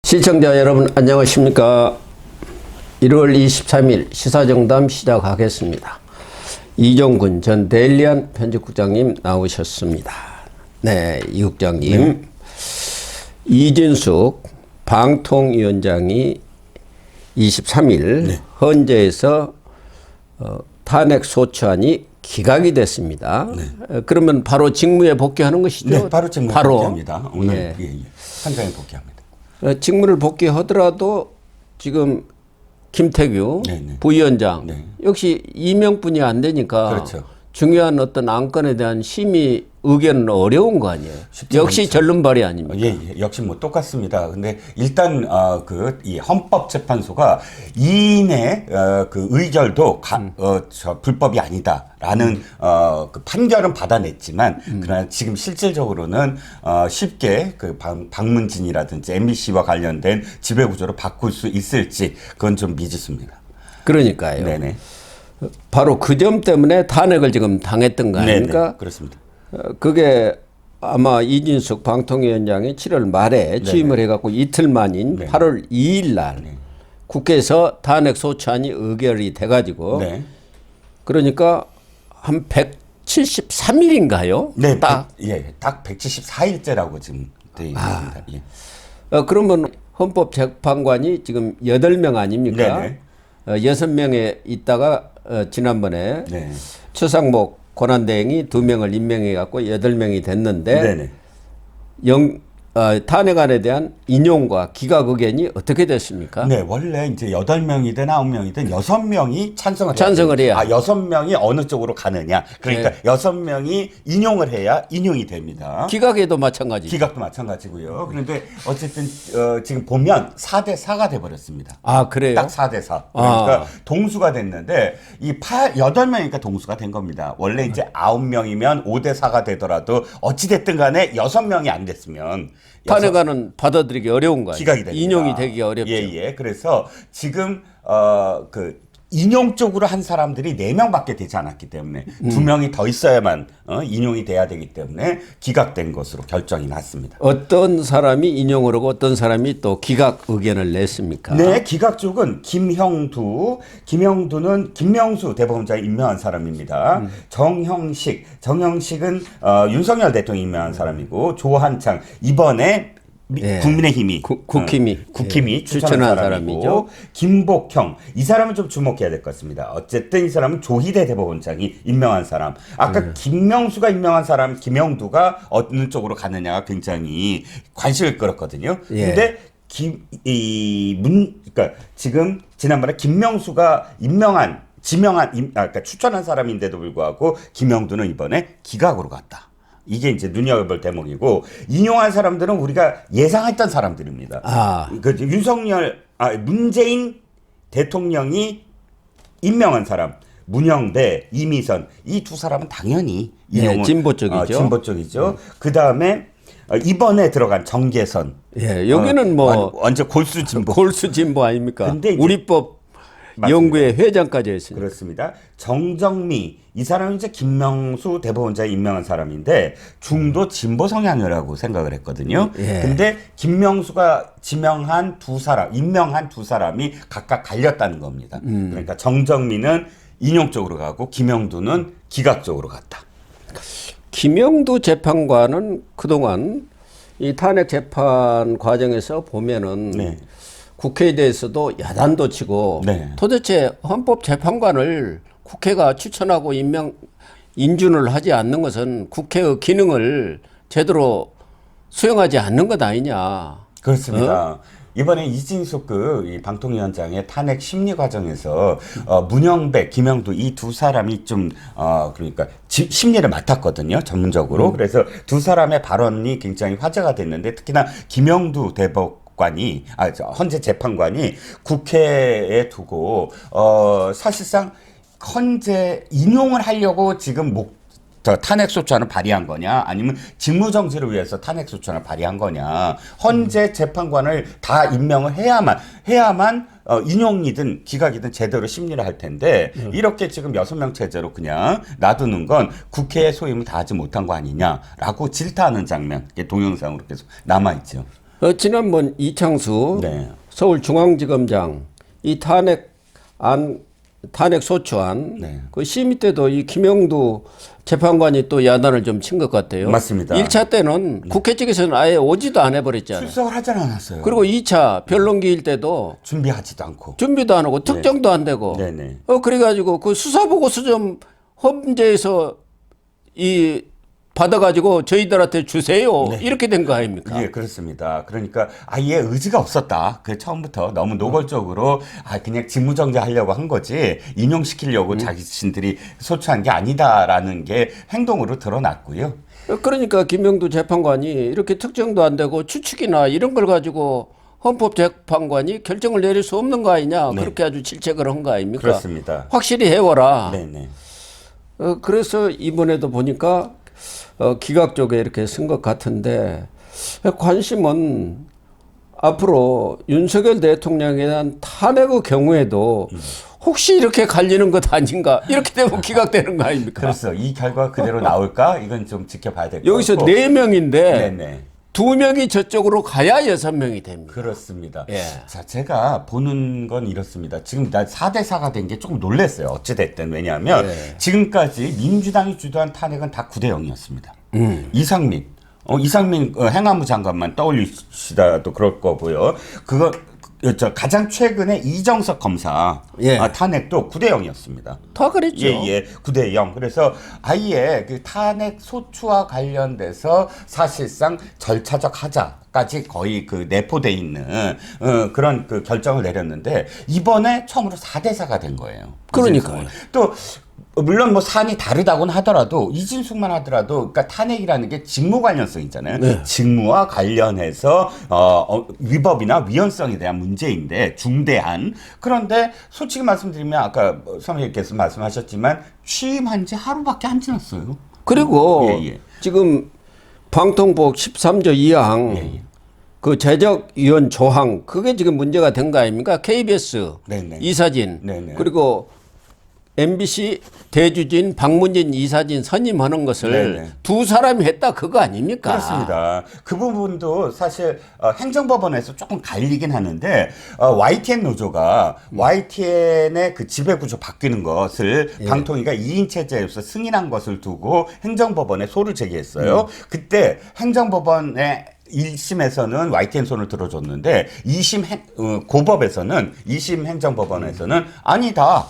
시청자 여러분 안녕하십니까. 1월 23일 시사정담 시작하겠습니다. 이종근 전 데일리안 편집국장님 나오셨습니다. 네, 이 국장님. 네. 이진숙 방통위원장이 23일 네. 헌재에서 탄핵 소추안이 기각이 됐습니다. 네. 그러면 바로 직무에 복귀하는 것이죠? 네, 바로 직무에 복귀합니다. 오늘 현장에 복귀합니다. 직무를 복귀하더라도 지금 김태규 네네. 부위원장 네. 역시 임명뿐이 안 되니까 그렇죠. 중요한 어떤 안건에 대한 심의 의견은 어려운 거 아니에요? 역시 않죠. 전륜발이 아닙니까? 예, 역시 뭐 똑같습니다. 근데 일단 이 헌법재판소가 이인의 그 의결도 불법이 아니다라는 그 판결은 받아냈지만 그러나 지금 실질적으로는 쉽게 그 방문진이라든지 MBC와 관련된 지배구조로 바꿀 수 있을지 그건 좀 미지수입니다. 그러니까요. 네네. 바로 그 점 때문에 탄핵을 지금 당했던 거 아닙니까? 네네, 그렇습니다. 그게 아마 이진숙 방통위원장이 7월 말에 취임을 해갖고 이틀 만인 네네. 8월 2일 날 네네. 국회에서 탄핵 소추안이 의결이 돼가지고 네. 그러니까 한 173일인가요? 네, 딱 174일째라고 지금 되어 있습니다. 예. 그러면 헌법재판관이 지금 8명 아닙니까? 네네. 6명에 있다가 지난번에 네. 최상목 권한대행이 2명을 임명해 갖고 8명이 됐는데 네네. 탄핵안에 대한 인용과 기각 의견이 어떻게 됐습니까? 네, 원래 이제 8명이든 9명이든 6명이 찬성을 해야. 6명이 어느 쪽으로 가느냐. 그러니까 네. 6명이 인용을 해야 인용이 됩니다. 기각에도 마찬가지. 기각도 마찬가지고요. 그런데 어쨌든 지금 보면 4대4가 돼 버렸습니다. 아, 그래요? 딱 4대4. 그러니까 동수가 됐는데 이 8명이니까 동수가 된 겁니다. 원래 이제 9명이면 5대4가 되더라도 어찌 됐든 간에 6명이 안 됐으면 탄핵안은 받아들이기 어려운 거예요. 기각이 됩니다. 인용이 되기 어렵죠. 예. 그래서 지금 그 인용 쪽으로 한 사람들이 4명밖에 되지 않았기 때문에 2명이 더 있어야만 인용이 돼야 되기 때문에 기각된 것으로 결정이 났습니다. 어떤 사람이 인용을 하고 어떤 사람이 또 기각 의견을 냈습니까? 네, 기각 쪽은 김형두는 김명수 대법원장이 임명한 사람입니다. 정형식은 윤석열 대통령이 임명한 사람이고 조한창 이번에 네. 국민의힘이 국힘이 추천한 사람이죠. 김복형 이 사람은 좀 주목해야 될 것 같습니다. 어쨌든 이 사람은 조희대 대법원장이 임명한 사람. 아까 김명수가 임명한 사람 김영두가 어느 쪽으로 가느냐가 굉장히 관심을 끌었거든요. 그런데 그러니까 지금 지난번에 김명수가 그러니까 추천한 사람인데도 불구하고 김영두는 이번에 기각으로 갔다. 이게 이제 눈여겨볼 대목이고 인용한 사람들은 우리가 예상했던 사람들입니다. 문재인 대통령이 임명한 사람 문영대, 이미선 이 두 사람은 당연히 인용은 진보 쪽이죠. 진보 쪽이죠. 그 다음에 이번에 들어간 정계선. 여기는 뭐 완전 골수 진보 아닙니까? 근데 우리법 연구회 회장까지 했습니다. 그렇습니다. 정정미 이 사람은 이제 김명수 대법원장이 임명한 사람인데 중도 진보 성향이라고 생각을 했거든요. 근데 김명수가 임명한 두 사람이 각각 갈렸다는 겁니다. 그러니까 정정미는 인용 쪽으로 가고 김영두는 기각 쪽으로 갔다. 김영두 재판관은 그동안 이 탄핵 재판 과정에서 보면은 네. 국회에 대해서도 야단도 치고 네. 도대체 헌법재판관을 국회가 추천하고 인준을 하지 않는 것은 국회의 기능을 제대로 수행하지 않는 것 아니냐. 그렇습니다. 이번에 이진숙 이 방통위원장의 탄핵 심리 과정에서 문영배, 김영두 이 두 사람이 좀 그러니까 심리를 맡았거든요, 전문적으로. 그래서 두 사람의 발언이 굉장히 화제가 됐는데 특히나 김영두 헌재 재판관이 국회에 두고 사실상 헌재 인용을 하려고 지금 탄핵 소추안을 발의한 거냐 아니면 직무정지를 위해서 탄핵 소추안을 발의한 거냐. 헌재 재판관을 다 임명을 해야만 인용이든 기각이든 제대로 심리를 할 텐데 이렇게 지금 6명 체제로 그냥 놔두는 건 국회의 소임을 다하지 못한 거 아니냐라고 질타하는 장면 동영상으로 계속 남아있죠. 지난번 이창수 네. 서울중앙지검장 이 탄핵 소추안 네. 그 심의 때도 이 김영두 재판관이 또 야단을 좀 친 것 같아요. 맞습니다. 1차 때는 국회 측에서는 아예 오지도 안 해버렸잖아요. 출석을 하지 않았어요. 그리고 2차 변론기일 때도 준비하지도 않고. 준비도 안 하고 특정도 안 되고 네네. 그래가지고 그 수사보고서 좀 헌재에서 이 받아가지고 저희들한테 주세요. 이렇게 된 거 아닙니까? 예, 그렇습니다. 그러니까 아예 의지가 없었다. 그 처음부터 너무 노골적으로 그냥 직무정지 하려고 한 거지 인용시키려고 자신들이 소추한 게 아니다라는 게 행동으로 드러났고요. 그러니까 김영두 재판관이 이렇게 특정도 안 되고 추측이나 이런 걸 가지고 헌법재판관이 결정을 내릴 수 없는 거 아니냐. 그렇게 아주 질책을 한 거 아닙니까? 그렇습니다. 확실히 해워라. 네네. 그래서 이번에도 보니까 기각 쪽에 이렇게 쓴 것 같은데 관심은 앞으로 윤석열 대통령에 대한 탄핵의 경우에도 혹시 이렇게 갈리는 것 아닌가 이렇게 되면 기각되는 거 아닙니까? 그래서 이 결과 그대로 나올까? 이건 좀 지켜봐야 될 것 같고. 여기서 4명인데 네네. 2명이 저쪽으로 가야 6명이 됩니다. 그렇습니다. 예. 자, 제가 보는 건 이렇습니다. 지금 나 4대 4가 된 게 조금 놀랐어요. 어찌됐든. 왜냐하면 지금까지 민주당이 주도한 탄핵은 다 9대 0이었습니다. 이상민 행안부 장관만 떠올리시다도 그럴 거고요. 가장 최근에 이정석 검사 탄핵도 9대 0이었습니다. 다 그랬죠. 예, 9대 0. 그래서 아예 그 탄핵 소추와 관련돼서 사실상 절차적 하자까지 거의 그 내포돼 있는 그런 그 결정을 내렸는데 이번에 처음으로 4대 4가 된 거예요. 그러니까요. 또 물론 뭐 사안이 다르다고는 하더라도 이진숙만 하더라도 그러니까 탄핵이라는 게 직무 관련성 있잖아요. 직무와 관련해서 위법이나 위헌성에 대한 문제인데 중대한. 그런데 솔직히 말씀드리면 아까 선생님께서 말씀하셨지만 취임한 지 하루밖에 안 지났어요. 그리고 지금 방통법 13조 2항 그 제적위원 조항 그게 지금 문제가 된 거 아닙니까? KBS 이사진 그리고 MBC 대주진 박문진 이사진 선임하는 것을 두 사람이 했다 그거 아닙니까? 그렇습니다. 그 부분도 사실 행정법원에서 조금 갈리긴 하는데 YTN 노조가 YTN의 그 지배구조 바뀌는 것을 방통위가 2인 체제에서 승인한 것을 두고 행정법원에 소를 제기했어요. 그때 행정법원의 1심에서는 YTN 손을 들어줬는데 2심 고법에서는 2심 행정법원에서는 아니다.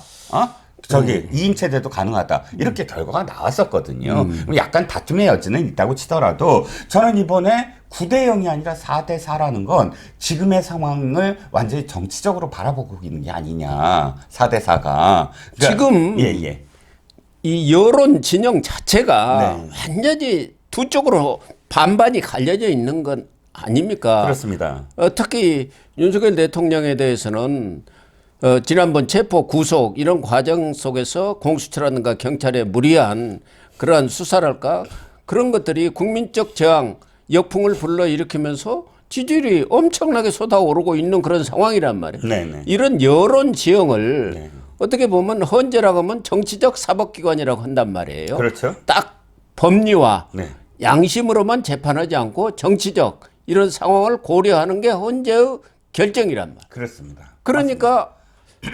2인 체제도 가능하다. 이렇게 결과가 나왔었거든요. 약간 다툼의 여지는 있다고 치더라도 저는 이번에 9대 0이 아니라 4대 4라는 건 지금의 상황을 완전히 정치적으로 바라보고 있는 게 아니냐. 4대 4가. 그러니까 지금 이 여론 진영 자체가 완전히 두 쪽으로 반반이 갈려져 있는 건 아닙니까? 그렇습니다. 특히 윤석열 대통령에 대해서는 지난번 체포 구속 이런 과정 속에서 공수처라든가 경찰의 무리한 그러한 수사랄까 그런 것들이 국민적 저항 역풍을 불러일으키면서 지지율이 엄청나게 쏟아오르고 있는 그런 상황이란 말이에요. 이런 여론 지형을 어떻게 보면 헌재라고 하면 정치적 사법기관이라고 한단 말이에요. 그렇죠. 딱 법리와 양심으로만 재판하지 않고 정치적 이런 상황을 고려하는 게 헌재의 결정이란 말이에요. 그렇습니다. 그러니까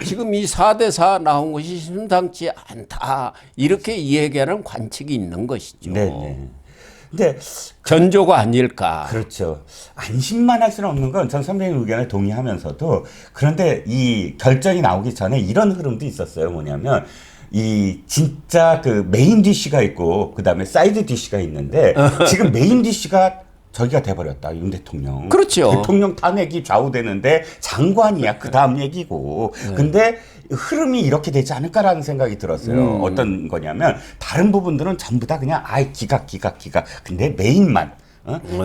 지금 이 4대 4 나온 것이 심상치 않다. 이렇게 이야기하는 관측이 있는 것이죠. 근데 전조가 아닐까. 그렇죠. 안심만 할 수는 없는 건 전 선배님 의견에 동의하면서도 그런데 이 결정이 나오기 전에 이런 흐름도 있었어요. 뭐냐면 이 진짜 그 메인 디쉬가 있고 그다음에 사이드 디쉬가 있는데 지금 메인 디쉬가 저기가 돼버렸다. 윤 대통령. 그렇죠. 대통령 탄핵이 좌우되는데 장관이야. 그 다음 얘기고. 근데 흐름이 이렇게 되지 않을까라는 생각이 들었어요. 어떤 거냐면 다른 부분들은 전부 다 그냥 기각. 근데 메인만.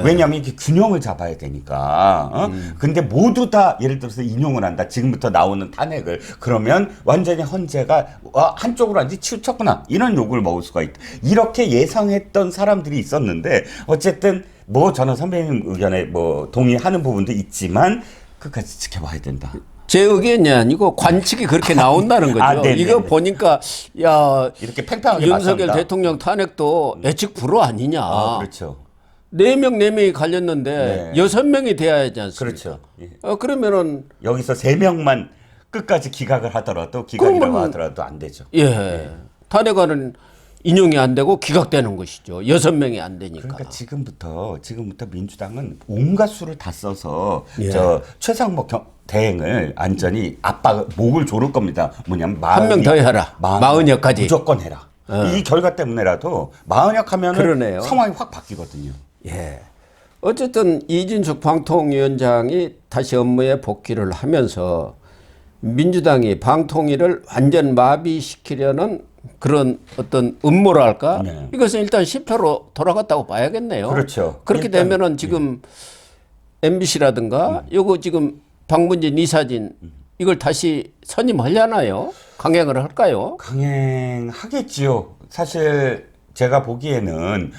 왜냐하면 이게 gun형을 잡아야 되니까. 근데 모두 다 예를 들어서 인용을 한다. 지금부터 나오는 탄핵을. 그러면 완전히 헌재가 한쪽으로 완전히 치우쳤구나. 이런 욕을 먹을 수가 있다. 이렇게 예상했던 사람들이 있었는데 어쨌든 뭐 저는 선배님 의견에 뭐 동의하는 부분도 있지만 끝까지 지켜봐야 된다. 제 의견이 아니고 관측이 그렇게 나온다는 거죠. 이거 보니까 야 이렇게 팽팽하게 윤석열 대통령 탄핵도 예측 불허 아니냐. 그렇죠. 4명이 갈렸는데 네. 6명이 돼야 하지 않습니까? 그렇죠. 예. 그러면은 여기서 3명만 끝까지 기각을 하더라도 기각이라고 그러면- 하더라도 안 되죠. 예. 탄핵안은 인용이 안 되고 기각되는 것이죠. 6명이 안 되니까. 그러니까 지금부터 민주당은 온갖 수를 다 써서 예. 저 최상목 대행을 완전히 압박 목을 조를 겁니다. 뭐냐면 한 명 더 해라. 40여까지. 무조건 해라. 이 결과 때문에라도 40역 하면은 그러네요. 상황이 확 바뀌거든요. 예. 어쨌든 이진숙 방통위원장이 다시 업무에 복귀를 하면서 민주당이 방통위를 완전 마비시키려는 그런 어떤 음모랄까? 네. 이것은 일단 10표로 돌아갔다고 봐야겠네요. 그렇죠. 그렇게 일단, 되면은 지금 MBC라든가 요거 지금 방문진 이사진 이걸 다시 선임하려나요? 강행을 할까요? 강행하겠지요. 사실 제가 보기에는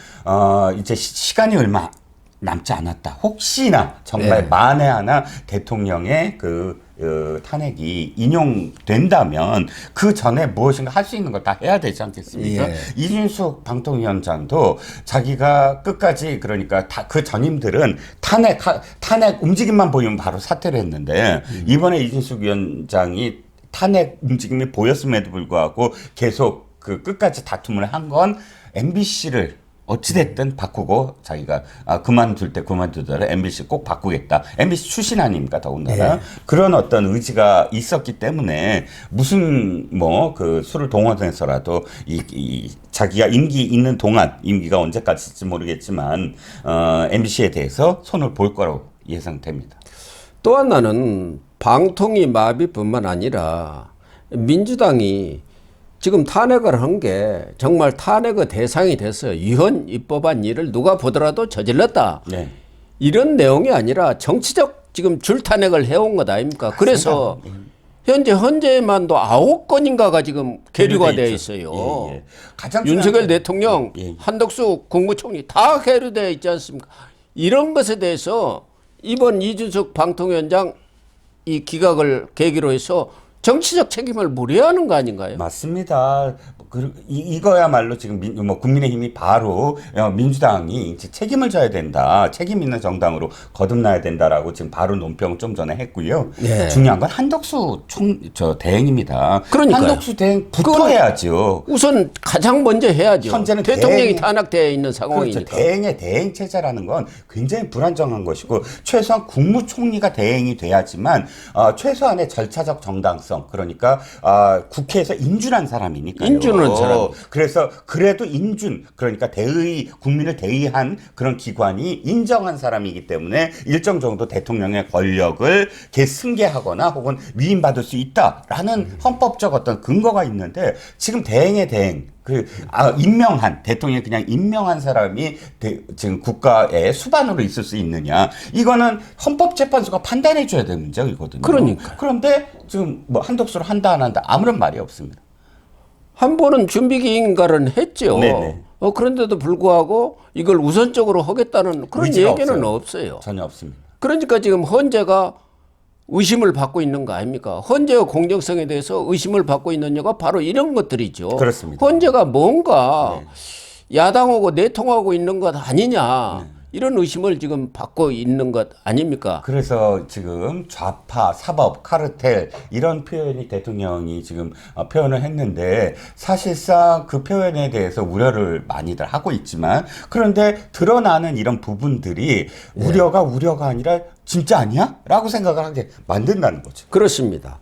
이제 시간이 얼마 남지 않았다. 혹시나 정말 네. 만에 하나 대통령의 탄핵이 인용된다면 그 전에 무엇인가 할 수 있는 걸 다 해야 되지 않겠습니까? 예. 이준숙 방통위원장도 자기가 끝까지 그러니까 다 그 전임들은 탄핵 움직임만 보이면 바로 사퇴를 했는데 이번에 이준숙 위원장이 탄핵 움직임이 보였음에도 불구하고 계속 그 끝까지 다툼을 한 건 MBC를 어찌됐든 바꾸고 자기가 그만둘 때 그만두더라 MBC 꼭 바꾸겠다. MBC 출신 아닙니까 더군다나. 예. 그런 어떤 의지가 있었기 때문에 무슨 그 수를 동원해서라도 이 자기가 임기 있는 동안 임기가 언제까지일지 모르겠지만 MBC에 대해서 손을 볼 거라고 예상됩니다. 또 하나는 방통위 마비뿐만 아니라 민주당이 지금 탄핵을 한 게 정말 탄핵의 대상이 돼서 위헌 입법한 일을 누가 보더라도 저질렀다. 네. 이런 내용이 아니라 정치적 지금 줄탄핵을 해온 것 아닙니까? 그래서 현재 헌재만도 9건인가가 지금 계류가 되어 있어요. 예, 예. 가장 윤석열 중요한 대통령, 예. 한덕수 국무총리 다 계류되어 있지 않습니까? 이런 것에 대해서 이번 이준석 방통위원장 이 기각을 계기로 해서 정치적 책임을 물어야 하는 거 아닌가요? 맞습니다. 이거야말로 지금 국민의힘이 바로 민주당이 이제 책임을 져야 된다. 책임 있는 정당으로 거듭나야 된다라고 지금 바로 논평을 좀 전에 했고요. 예. 중요한 건 한덕수 대행입니다. 그러니까요. 한덕수 대행부터 그건 해야죠. 우선 가장 먼저 해야죠. 현재는 대통령이 대행- 탄핵되어 있는 그렇죠. 상황이니까. 대행의 대행 체제라는 건 굉장히 불안정한 것이고 최소한 국무총리가 대행이 돼야지만 최소한의 절차적 정당성 그러니까 국회에서 인준한 사람이니까요. 인준한 사람. 그래서 그래도 인준 그러니까 국민을 대의한 그런 기관이 인정한 사람이기 때문에 일정 정도 대통령의 권력을 승계하거나 혹은 위임받을 수 있다라는 헌법적 어떤 근거가 있는데 지금 대행의 대행 임명한 대통령이 그냥 임명한 사람이 지금 국가의 수반으로 있을 수 있느냐 이거는 헌법재판소가 판단해 줘야 되는 문제이거든요. 그러니까. 그런데 지금 한덕수로 한다 안 한다 아무런 말이 없습니다. 한 번은 준비기인가를 했죠. 네네. 그런데도 불구하고 이걸 우선적으로 하겠다는 그런 의지가 얘기는 없어요. 없어요. 전혀 없습니다. 그러니까 지금 헌재가 의심을 받고 있는 거 아닙니까? 헌재의 공정성에 대해서 의심을 받고 있는 이유가 바로 이런 것들이죠. 그렇습니다. 헌재가 뭔가 야당하고 내통하고 있는 것 아니냐 이런 의심을 지금 받고 있는 것 아닙니까? 그래서 지금 좌파, 사법, 카르텔 이런 표현이 대통령이 지금 표현을 했는데 사실상 그 표현에 대해서 우려를 많이들 하고 있지만 그런데 드러나는 이런 부분들이 우려가 아니라 진짜 아니야? 라고 생각을 하게 만든다는 거죠. 그렇습니다.